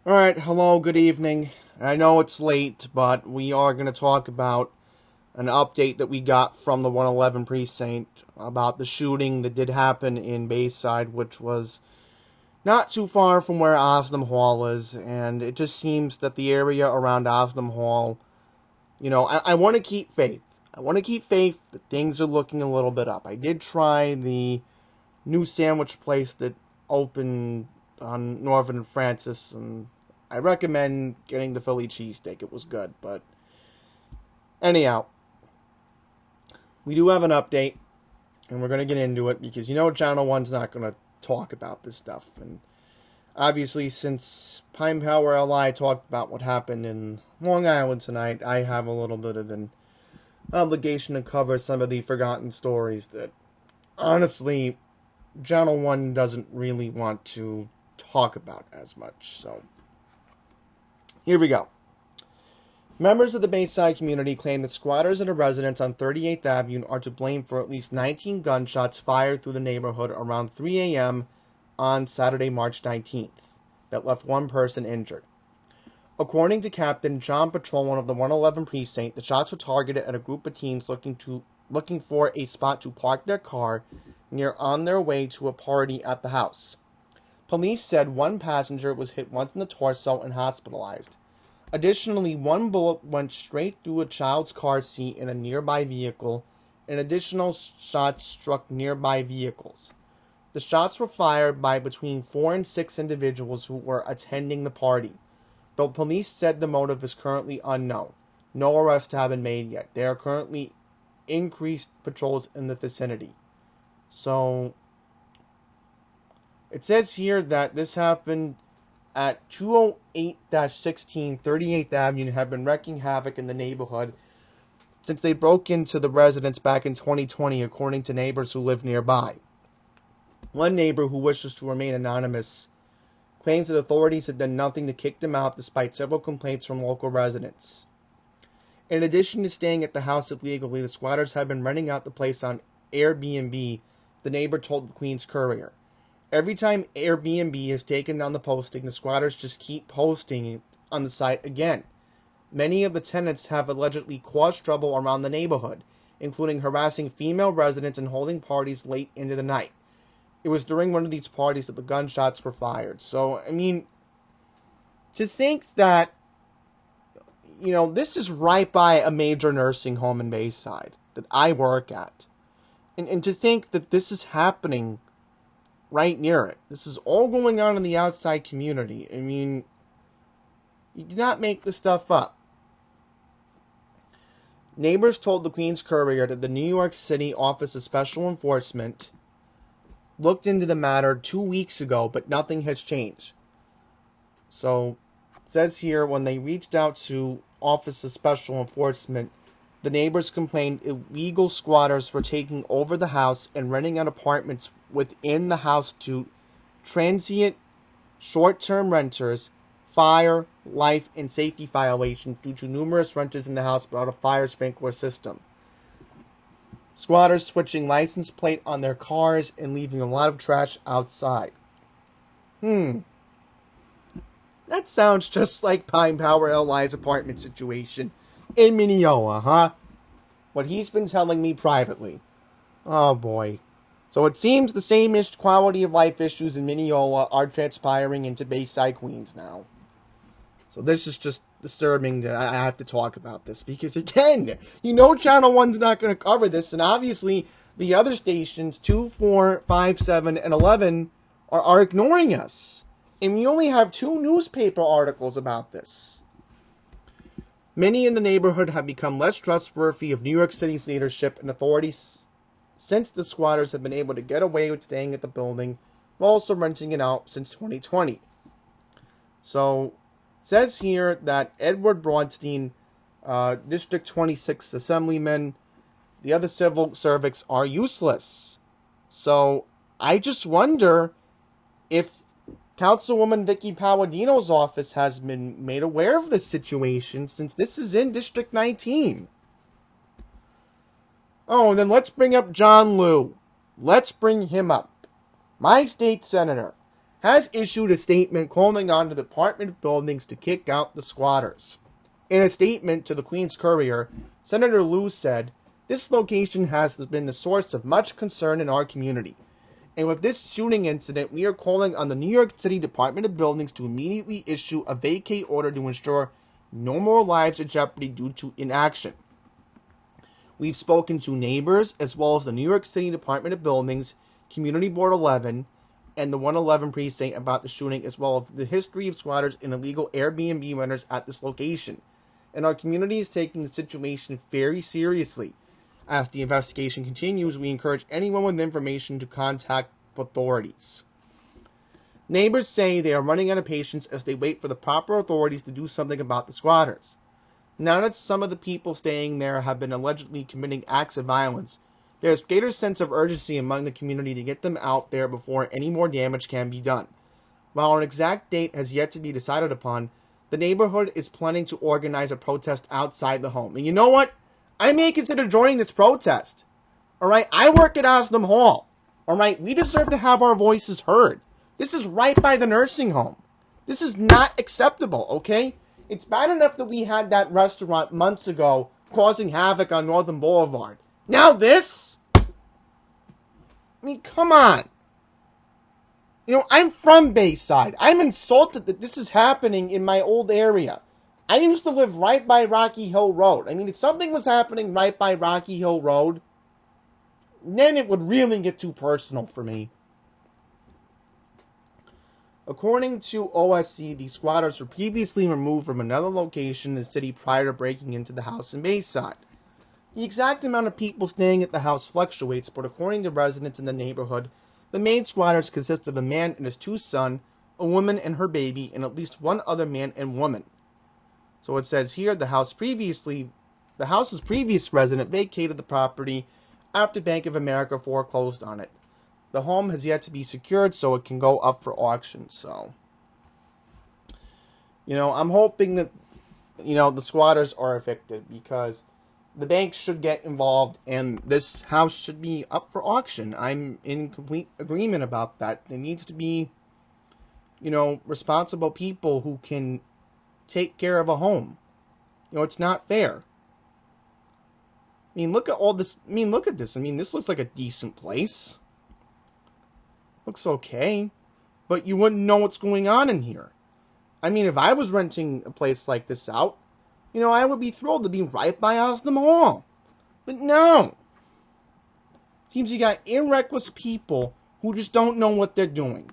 Alright, hello, good evening. I know it's late, but we are going to talk about an update that we got from the 111 precinct about the shooting that did happen in Bayside, which was not too far from where Osnum Hall is, and it just seems that the area around Osnum Hall, I want to keep faith. I want to keep faith that things are looking a little bit up. I did try the new sandwich place that opened on Northern and Francis, and I recommend getting the Philly cheesesteak. It was good, but anyhow, we do have an update, and we're going to get into it because Channel 1's not going to talk about this stuff. And obviously, since Pine Power LI talked about what happened in Long Island tonight, I have a little bit of an obligation to cover some of the forgotten stories that, honestly, Channel 1 doesn't really want to talk about as much. So, here we go. Members of the Bayside community claim that squatters at a residence on 38th Avenue are to blame for at least 19 gunshots fired through the neighborhood around 3 a.m. on Saturday, March 19th, that left one person injured. According to Captain John Patrolman of the 111 precinct, the shots were targeted at a group of teens looking for a spot to park their car near on their way to a party at the house. Police said one passenger was hit once in the torso and hospitalized. Additionally, one bullet went straight through a child's car seat in a nearby vehicle, and additional shots struck nearby vehicles. The shots were fired by between 4 and 6 individuals who were attending the party, though police said the motive is currently unknown. No arrests have been made yet. There are currently increased patrols in the vicinity. So, it says here that this happened at 208-16 38th Avenue and have been wreaking havoc in the neighborhood since they broke into the residence back in 2020, according to neighbors who live nearby. One neighbor, who wishes to remain anonymous, claims that authorities have done nothing to kick them out despite several complaints from local residents. In addition to staying at the house illegally, the squatters have been renting out the place on Airbnb, the neighbor told the Queen's Courier. Every time Airbnb has taken down the posting, the squatters just keep posting on the site again. Many of the tenants have allegedly caused trouble around the neighborhood, including harassing female residents and holding parties late into the night. It was during one of these parties that the gunshots were fired. So, I mean, to think that, this is right by a major nursing home in Bayside that I work at. And to think that this is happening right near it. This is all going on in the outside community. I mean, you do not make this stuff up. Neighbors told the Queen's Courier that the New York City Office of Special Enforcement looked into the matter 2 weeks ago, but nothing has changed. So, it says here, when they reached out to Office of Special Enforcement, the neighbors complained illegal squatters were taking over the house and renting out apartments within the house to transient, short-term renters, fire, life, and safety violations due to numerous renters in the house without a fire sprinkler system. Squatters switching license plate on their cars and leaving a lot of trash outside. That sounds just like Pine Power LI's apartment situation in Mineola, huh? What he's been telling me privately. Oh boy. So it seems the same quality of life issues in Mineola are transpiring into Bayside, Queens now. So this is just disturbing that I have to talk about this because, again, Channel 1's not going to cover this, and obviously the other stations, 2, 4, 5, 7, and 11, are ignoring us. And we only have 2 newspaper articles about this. Many in the neighborhood have become less trustworthy of New York City's leadership and authorities since the squatters have been able to get away with staying at the building while also renting it out since 2020. So, it says here that Edward Braunstein, District 26 Assemblyman, the other civil servants are useless. So, I just wonder if Councilwoman Vicky Palladino's office has been made aware of this situation since this is in District 19. Oh, and then let's bring up John Liu. Let's bring him up. My state senator. has issued a statement calling on the Department of Buildings to kick out the squatters. In a statement to the Queen's Courier, Senator Liu said, "This location has been the source of much concern in our community. And with this shooting incident, we are calling on the New York City Department of Buildings to immediately issue a vacate order to ensure no more lives in jeopardy due to inaction. We've spoken to neighbors as well as the New York City Department of Buildings, Community Board 11, and the 111 precinct about the shooting, as well as the history of squatters and illegal Airbnb renters at this location. And our community is taking the situation very seriously. As the investigation continues, we encourage anyone with information to contact authorities." Neighbors say they are running out of patience as they wait for the proper authorities to do something about the squatters. Now that some of the people staying there have been allegedly committing acts of violence, there is greater sense of urgency among the community to get them out there before any more damage can be done. While an exact date has yet to be decided upon, the neighborhood is planning to organize a protest outside the home. And you know what? I may consider joining this protest. Alright? I work at Osnum Hall. Alright? We deserve to have our voices heard. This is right by the nursing home. This is not acceptable, okay? It's bad enough that we had that restaurant months ago causing havoc on Northern Boulevard. Now this? I mean, come on. You know, I'm from Bayside. I'm insulted that this is happening in my old area. I used to live right by Rocky Hill Road. I mean, if something was happening right by Rocky Hill Road, then it would really get too personal for me. According to OSC, the squatters were previously removed from another location in the city prior to breaking into the house in Bayside. The exact amount of people staying at the house fluctuates, but according to residents in the neighborhood, the main squatters consist of a man and his two sons, a woman and her baby, and at least one other man and woman. So it says here, the house's previous resident vacated the property after Bank of America foreclosed on it. The home has yet to be secured, so it can go up for auction. So, I'm hoping that, the squatters are evicted, because the bank should get involved and this house should be up for auction. I'm in complete agreement about that. There needs to be, responsible people who can take care of a home. It's not fair. I mean, look at all this. Look at this. This looks like a decent place. Looks okay. But you wouldn't know what's going on in here. If I was renting a place like this out, I would be thrilled to be right by Osnum Hall. But no. Seems you got reckless people who just don't know what they're doing.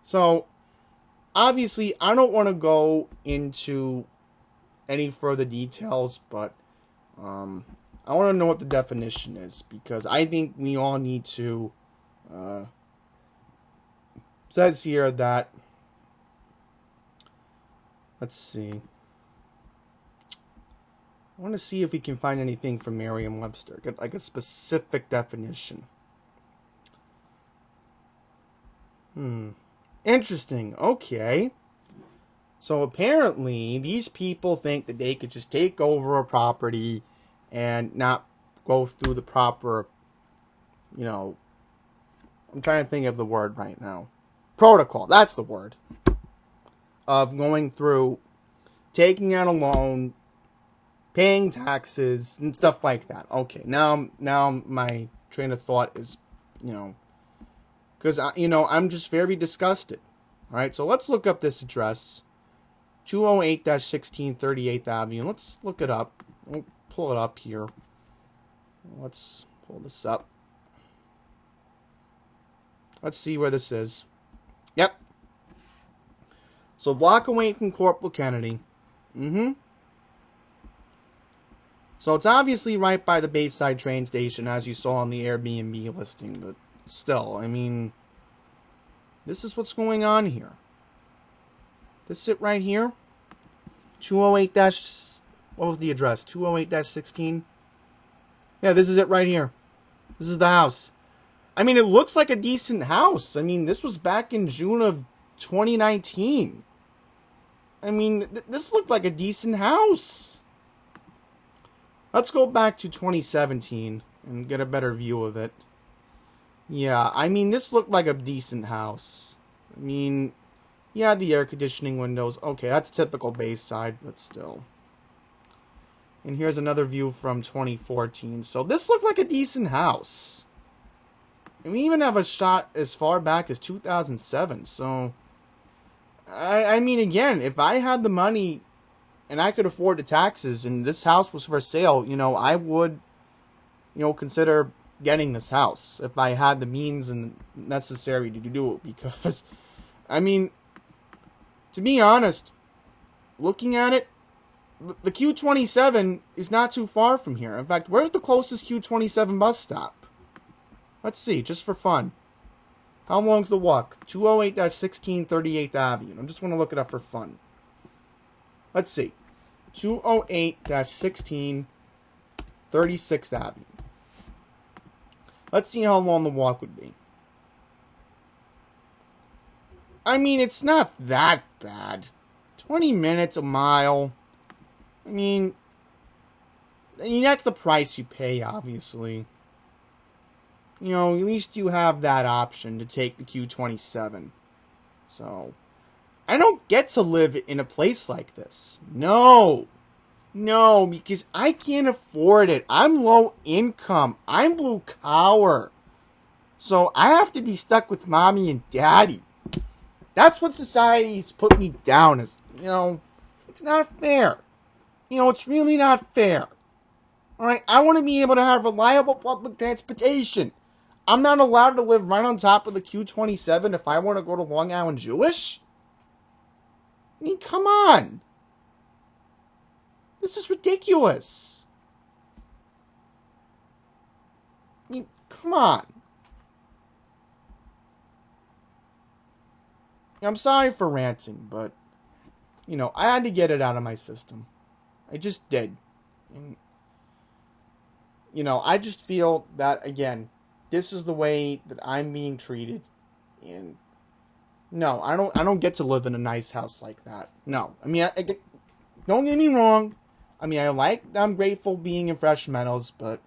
So, obviously, I don't want to go into any further details, but I want to know what the definition is, because I think we all need to. Says here that, let's see. I want to see if we can find anything from Merriam-Webster, get like a specific definition. Interesting. Okay. So apparently, these people think that they could just take over a property and not go through the proper, I'm trying to think of the word right now. Protocol, that's the word. Of going through, taking out a loan, paying taxes, and stuff like that. Okay, now my train of thought is, because, I'm just very disgusted. All right, so let's look up this address, 208-16 38th Avenue. Let's look it up. We'll pull it up here. Let's pull this up. Let's see where this is. Yep. So, block away from Corporal Kennedy. So, it's obviously right by the Bayside train station, as you saw on the Airbnb listing. But still, this is what's going on here. This it right here. 208- what was the address? 208-16? Yeah, this is it right here. This is the house. It looks like a decent house. This was back in June of 2019. This looked like a decent house. Let's go back to 2017 and get a better view of it. Yeah, I mean, this looked like a decent house. I mean, yeah, the air conditioning windows. Okay, that's typical Bayside, but still. And here's another view from 2014. So this looked like a decent house. And we even have a shot as far back as 2007. So, I mean, again, if I had the money and I could afford the taxes and this house was for sale, I would, consider getting this house if I had the means and necessary to do it. Because, I mean, to be honest, looking at it, the Q27 is not too far from here. In fact, where's the closest Q27 bus stop? Let's see, just for fun. How long's the walk? 208-16 38th Avenue. I'm just going to look it up for fun. Let's see. 208-16 36th Avenue. Let's see how long the walk would be. I mean, it's not that bad. 20 minutes, a mile. I mean, that's the price you pay, obviously. At least you have that option to take the Q27. So, I don't get to live in a place like this. No, because I can't afford it. I'm low income. I'm blue collar. So, I have to be stuck with mommy and daddy. That's what society's put me down as. It's not fair. It's really not fair. Alright, I want to be able to have reliable public transportation. I'm not allowed to live right on top of the Q27 if I want to go to Long Island Jewish? I mean, come on. This is ridiculous. I mean, come on. I'm sorry for ranting, but, I had to get it out of my system. I just did. And, I just feel that, again, this is the way that I'm being treated. And, no, I don't get to live in a nice house like that. No. I mean, don't get me wrong. I mean, I'm grateful being in Fresh Meadows, but,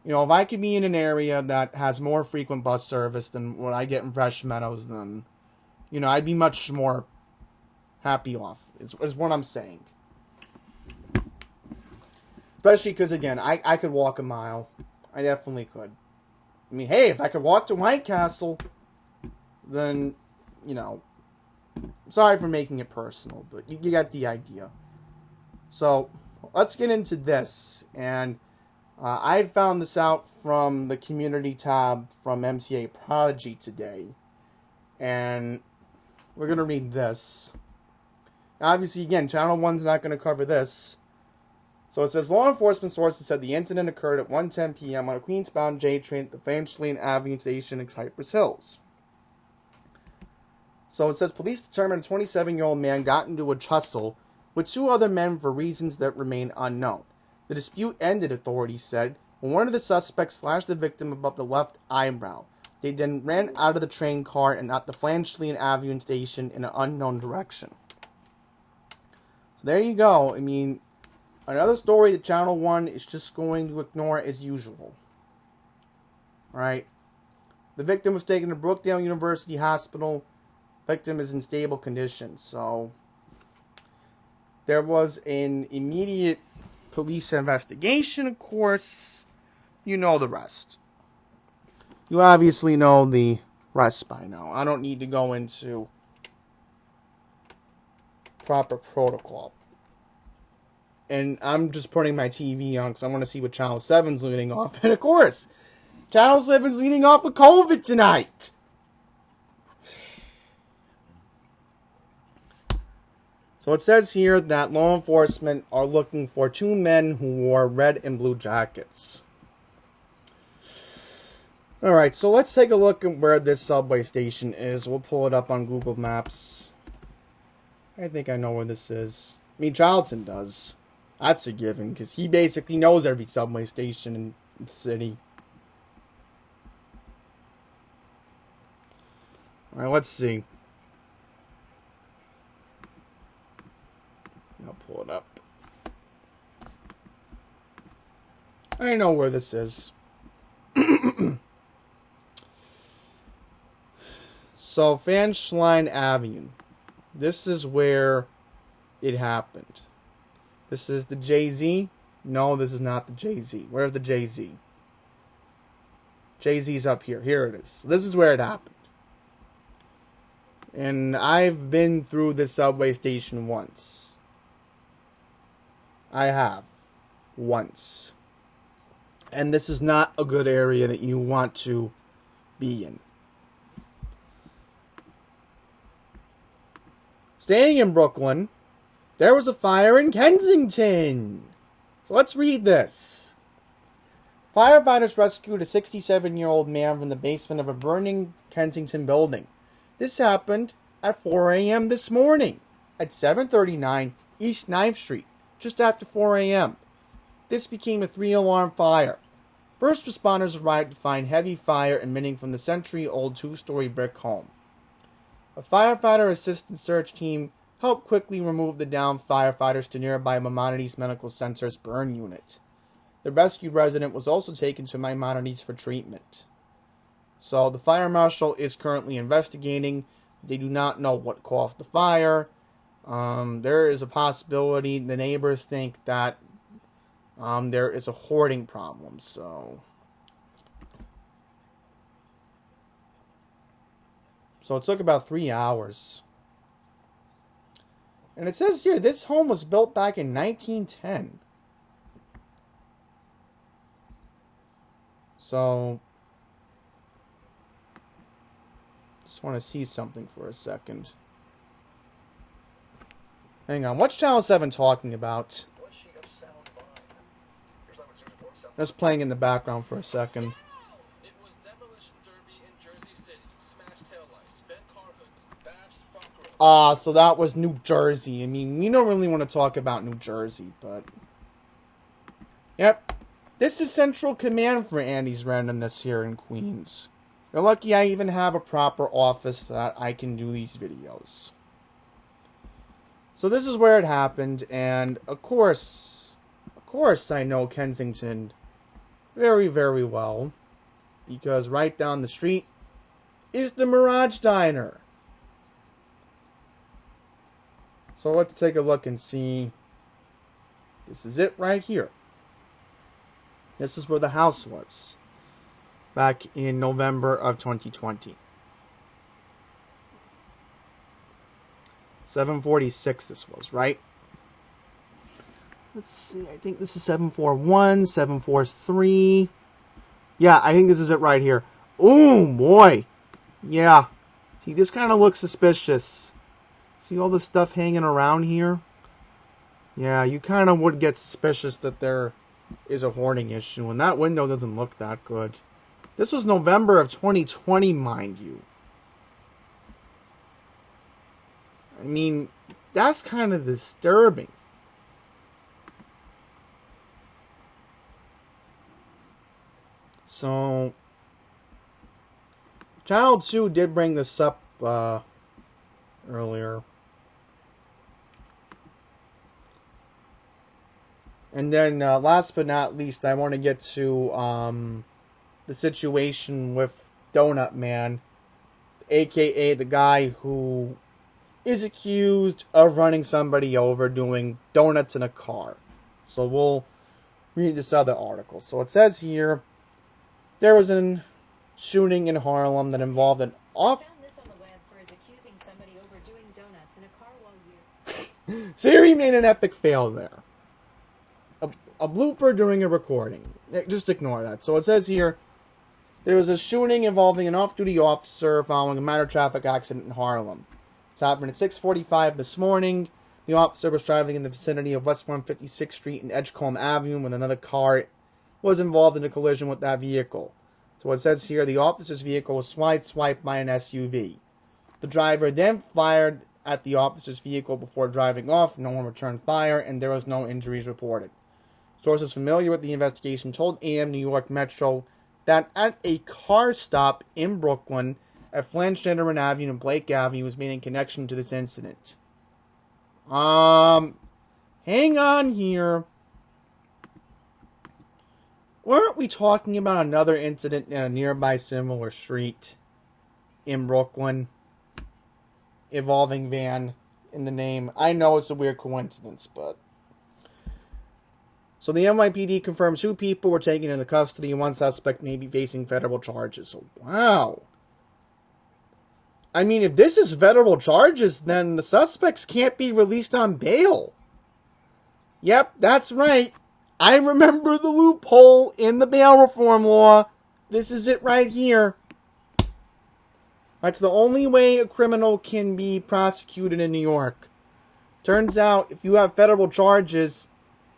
if I could be in an area that has more frequent bus service than what I get in Fresh Meadows, then, I'd be much more happy off, is what I'm saying. Especially because, again, I could walk a mile. I definitely could. I mean, hey, if I could walk to White Castle, then, sorry for making it personal, but you got the idea. So, let's get into this. And I had found this out from the community tab from MTA Prodigy today. And we're going to read this. Obviously, again, Channel 1's not going to cover this. So it says, law enforcement sources said the incident occurred at 1:10 p.m. on a Queens-bound J train at the Fanchline Avenue station in Cypress Hills. So it says, police determined a 27-year-old man got into a tussle with two other men for reasons that remain unknown. The dispute ended, authorities said, when one of the suspects slashed the victim above the left eyebrow. They then ran out of the train car and at the Fanchline Avenue station in an unknown direction. So there you go. I mean, another story that Channel 1 is just going to ignore as usual. Alright. The victim was taken to Brookdale University Hospital. Victim is in stable condition. So, there was an immediate police investigation, of course. You know the rest. You obviously know the rest by now. I don't need to go into proper protocol. And I'm just putting my TV on because I want to see what Channel 7's leading off. And of course, Channel 7's leading off with COVID tonight. So it says here that law enforcement are looking for two men who wore red and blue jackets. Alright, so let's take a look at where this subway station is. We'll pull it up on Google Maps. I think I know where this is. I mean, Charlton does. That's a given, because he basically knows every subway station in the city. Alright, let's see. I'll pull it up. I know where this is. So, Fanschlein Avenue. This is where it happened. This is the Jay-Z. No, this is not the Jay-Z. Where's the Jay-Z? Jay-Z's up here. Here it is. This is where it happened. And I've been through this subway station once. I have. Once. And this is not a good area that you want to be in. Staying in Brooklyn, there was a fire in Kensington. So let's read this. Firefighters rescued a 67-year-old man from the basement of a burning Kensington building. This happened at 4 a.m. this morning at 739 East 9th Street, just after 4 a.m. This became a 3-alarm fire. First responders arrived to find heavy fire emitting from the century-old 2-story brick home. A firefighter assistant search team helped quickly remove the downed firefighters to nearby Maimonides Medical Center's burn unit. The rescued resident was also taken to Maimonides for treatment. So the fire marshal is currently investigating. They do not know what caused the fire. There is a possibility. The neighbors think that there is a hoarding problem. So it took about 3 hours. And it says here, this home was built back in 1910. So, just want to see something for a second. Hang on, what's Channel 7 talking about? Just playing in the background for a second. It was demolition derby in Jersey City. Smashed taillights, bent car hoods, bashed front grills. So that was New Jersey. I mean, we don't really want to talk about New Jersey, but... Yep. This is Central Command for Andy's Randomness here in Queens. You're lucky I even have a proper office that I can do these videos. So this is where it happened, and of course I know Kensington very, very well, because right down the street is the Mirage Diner. So let's take a look and see. This is it right here. This is where the house was back in November of 2020. 746 this was, right? Let's see, I think this is 741, 743. Yeah, I think this is it right here. Oh, boy. Yeah. See, this kind of looks suspicious. See all the stuff hanging around here? Yeah, you kind of would get suspicious that there is a hoarding issue, and that window doesn't look that good. This was November of 2020, mind you. I mean, that's kind of disturbing. So, Channel 2 did bring this up earlier. And then, last but not least, I want to get to the situation with Donut Man, aka the guy who is accused of running somebody over doing donuts in a car. So we'll read this other article. So it says here, there was a shooting in Harlem that involved an off... Found this on the web for his accusing somebody over doing donuts in a car while you... Siri made an epic fail there. A blooper during a recording. Just ignore that. So it says here, there was a shooting involving an off-duty officer following a minor traffic accident in Harlem. This happened at 6:45 this morning. The officer was driving in the vicinity of West 156th Street and Edgecombe Avenue when another car was involved in a collision with that vehicle. So it says here, the officer's vehicle was sideswiped by an SUV. The driver then fired at the officer's vehicle before driving off. No one returned fire, and there was no injuries reported. Sources familiar with the investigation told AM New York Metro that at a car stop in Brooklyn at Flanschneider Avenue and Blake Avenue was made in connection to this incident. Hang on here. Weren't we talking about another incident in a nearby similar street in Brooklyn? evolving van in the name. I know it's a weird coincidence, but... So the NYPD confirms 2 people were taken into custody and 1 suspect may be facing federal charges. So, wow. I mean, if this is federal charges, then the suspects can't be released on bail. Yep, that's right. I remember the loophole in the bail reform law. This is it right here. That's the only way a criminal can be prosecuted in New York. Turns out, if you have federal charges,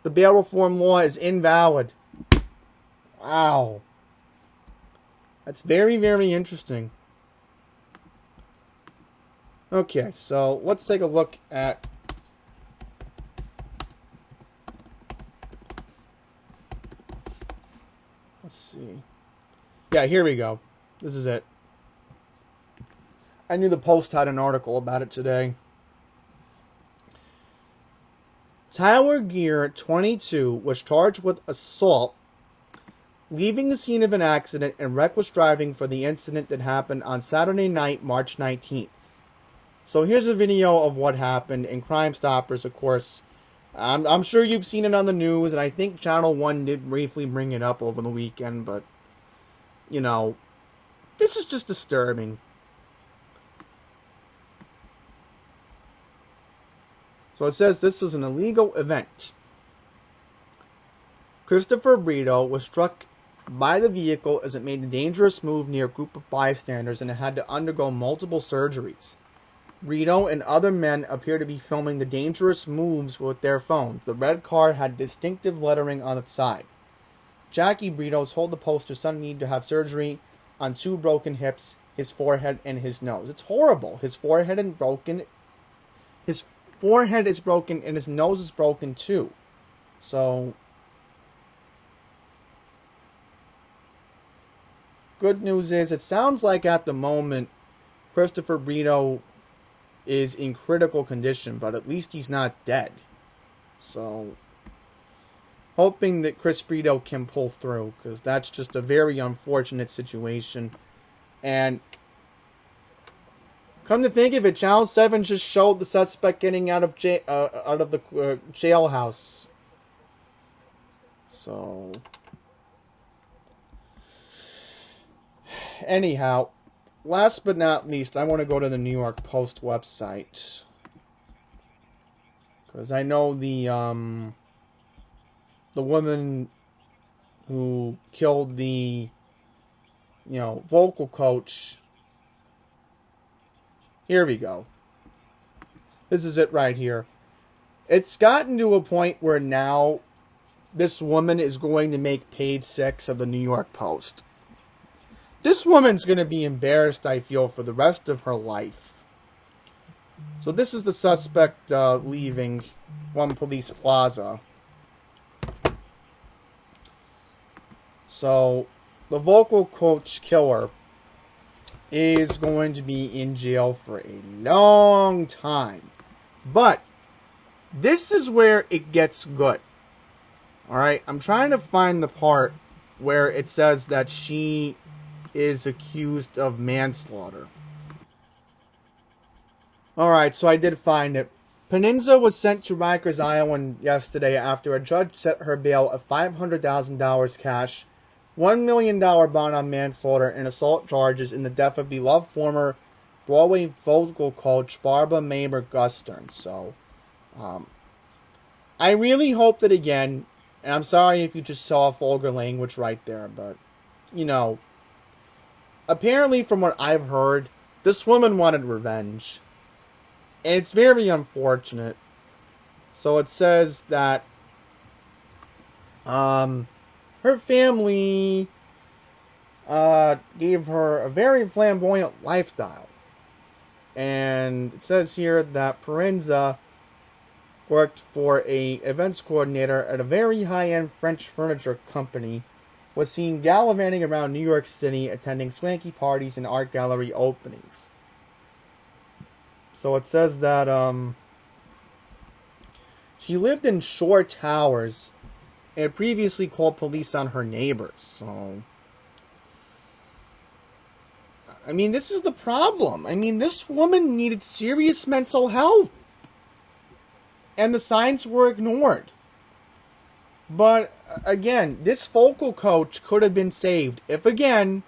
the bail reform law is invalid. Wow. That's very, very interesting. Okay, so let's take a look at... Let's see. Yeah, here we go. This is it. I knew the Post had an article about it today. Tyler Gear, 22, was charged with assault, leaving the scene of an accident and reckless driving for the incident that happened on Saturday night, March 19th. So here's a video of what happened, and Crime Stoppers, of course, I'm sure you've seen it on the news, and I think Channel 1 did briefly bring it up over the weekend, but, you know, this is just disturbing. So it says this was an illegal event. Christopher Brito was struck by the vehicle as it made a dangerous move near a group of bystanders and it had to undergo multiple surgeries. Brito and other men appear to be filming the dangerous moves with their phones. The red car had distinctive lettering on its side. Jackie Brito told the Post her son needed to have surgery on 2 broken hips, his forehead, and his nose. It's horrible. His forehead is broken and his nose is broken too. So, good news is, it sounds like at the moment, Christopher Brito is in critical condition, but at least he's not dead. So, hoping that Chris Brito can pull through, because that's just a very unfortunate situation. And come to think of it, Channel 7 just showed the suspect getting out of the jailhouse. So, anyhow, last but not least, I want to go to the New York Post website, because I know the woman who killed the vocal coach. Here we go. This is it right here. It's gotten to a point where now this woman is going to make page 6 of the New York Post. This woman's going to be embarrassed, I feel, for the rest of her life. So this is the suspect leaving One Police Plaza. So the vocal coach killer is going to be in jail for a long time. But this is where it gets good. Alright, I'm trying to find the part where it says that she is accused of manslaughter. Alright, so I did find it. Peninza was sent to Rikers Island yesterday after a judge set her bail at $500,000 cash, $1 million bond on manslaughter, and assault charges in the death of beloved former Broadway vocal coach Barbara Maber Gustern. So, I really hope that again, and I'm sorry if you just saw vulgar language right there, but, apparently from what I've heard, this woman wanted revenge. And it's very unfortunate. So it says that, her family gave her a very flamboyant lifestyle. And it says here that Perenza worked for a events coordinator at a very high-end French furniture company, was seen gallivanting around New York City, attending swanky parties and art gallery openings. So it says that she lived in Shore Towers and had previously called police on her neighbors. So I mean, this is the problem. I mean, this woman needed serious mental health. And the signs were ignored. But, again, this vocal coach could have been saved if, again,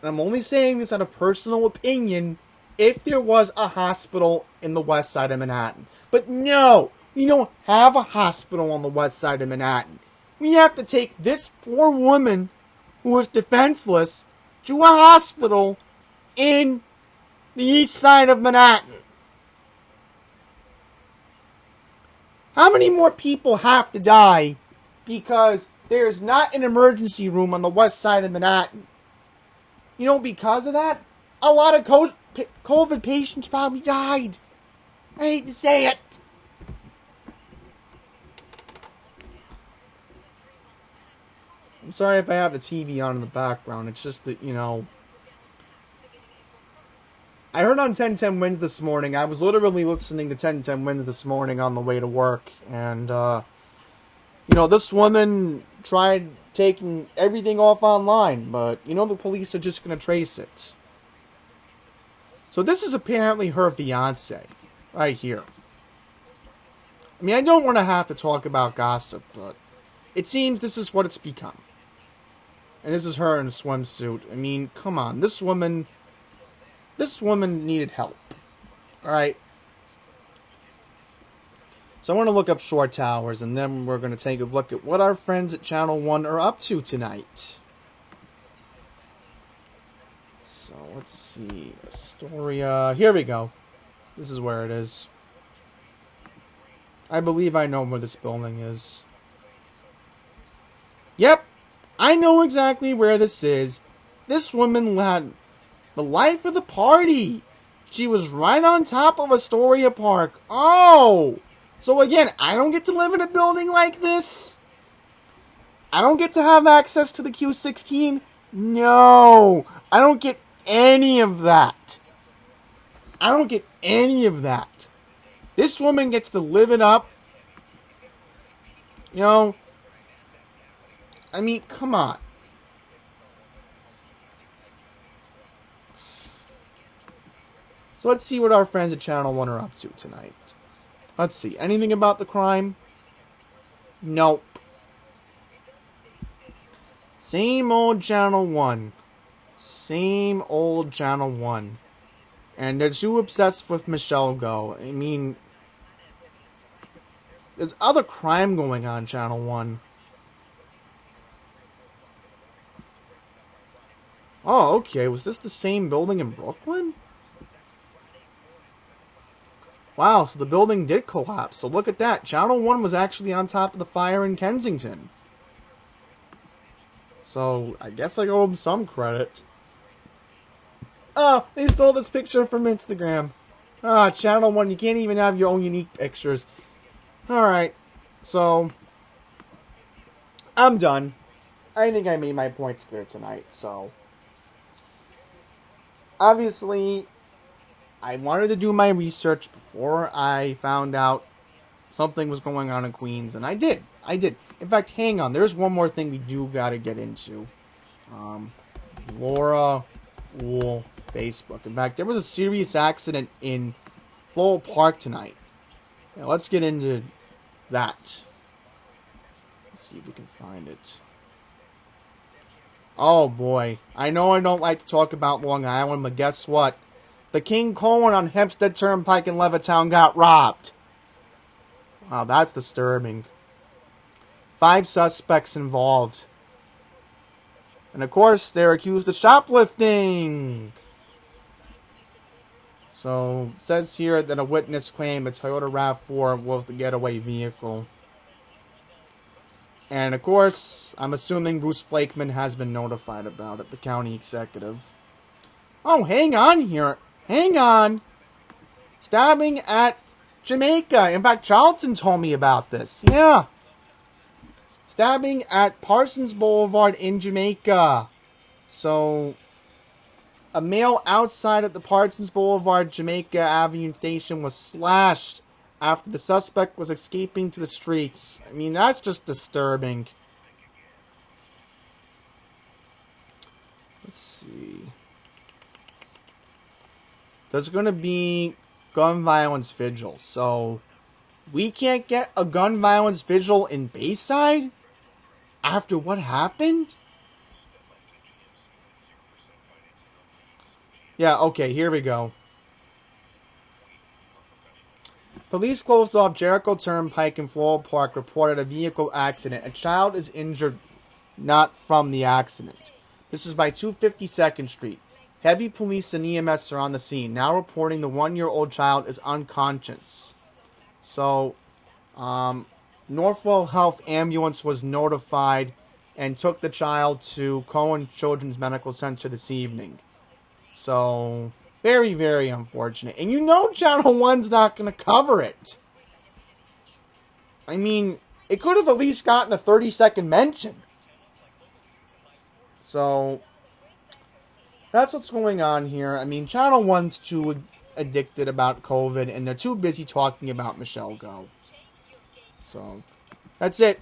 and I'm only saying this out of personal opinion, if there was a hospital in the west side of Manhattan. But no, we don't have a hospital on the west side of Manhattan. We have to take this poor woman who was defenseless to a hospital in the east side of Manhattan. How many more people have to die because there's not an emergency room on the west side of Manhattan? You know, because of that, a lot of COVID patients probably died. I hate to say it. I'm sorry if I have the TV on in the background. It's just that, you know, I heard on 1010 Wins this morning. I was literally listening to 1010 Wins this morning on the way to work. And, you know, this woman tried taking everything off online. But, you know, the police are just going to trace it. So this is apparently her fiance. Right here. I mean, I don't want to have to talk about gossip. But it seems this is what it's become. And this is her in a swimsuit. I mean, come on. This woman needed help. Alright? So I want to look up short towers, and then we're going to take a look at what our friends at Channel 1 are up to tonight. So, let's see. Astoria. Here we go. This is where it is. I believe I know where this building is. Yep! I know exactly where this is. This woman had the life of the party. She was right on top of Astoria Park. Oh! So again, I don't get to live in a building like this? I don't get to have access to the Q16? No! I don't get any of that. I don't get any of that. This woman gets to live it up. You know, I mean, come on. So let's see what our friends at Channel 1 are up to tonight. Let's see. Anything about the crime? Nope. Same old Channel 1. Same old Channel 1. And they're too obsessed with Michelle Go. I mean, there's other crime going on Channel 1. Oh, okay. Was this the same building in Brooklyn? Wow, so the building did collapse. So look at that. Channel 1 was actually on top of the fire in Kensington. So, I guess I owe them some credit. Oh, they stole this picture from Instagram. Ah, Channel 1, you can't even have your own unique pictures. Alright, so I'm done. I think I made my points clear tonight, so obviously I wanted to do my research before I found out something was going on in Queens, and I did. In fact, hang on, there's one more thing we do gotta get into. Laura Wool Facebook. In fact, there was a serious accident in Floral Park tonight. Now, let's get into that. Let's see if we can find it. Oh boy. I know I don't like to talk about Long Island, but guess what? The King Cohen on Hempstead Turnpike in Levittown got robbed. Wow, that's disturbing. 5 suspects involved. And of course, they're accused of shoplifting. So, it says here that a witness claimed a Toyota RAV4 was the getaway vehicle. And of course, I'm assuming Bruce Blakeman has been notified about it, the county executive. Oh, hang on here. Hang on. Stabbing at Jamaica. In fact, Charlton told me about this. Yeah. Stabbing at Parsons Boulevard in Jamaica. So, a male outside of the Parsons Boulevard Jamaica Avenue station was slashed after the suspect was escaping to the streets. I mean, that's just disturbing. Let's see. there's going to be gun violence vigil. So we can't get a gun violence vigil in Bayside after what happened? Yeah, okay, here we go. Police closed off Jericho Turnpike in Floral Park reported a vehicle accident. A child is injured, not from the accident. This is by 252nd Street. Heavy police and EMS are on the scene, now reporting the 1-year-old child is unconscious. So, Northwell Health Ambulance was notified and took the child to Cohen Children's Medical Center this evening. So, very, very unfortunate. And you know Channel 1's not going to cover it. I mean, it could have at least gotten a 30-second mention. So, that's what's going on here. I mean, Channel 1's too addicted about COVID, and they're too busy talking about Michelle Go. So, that's it.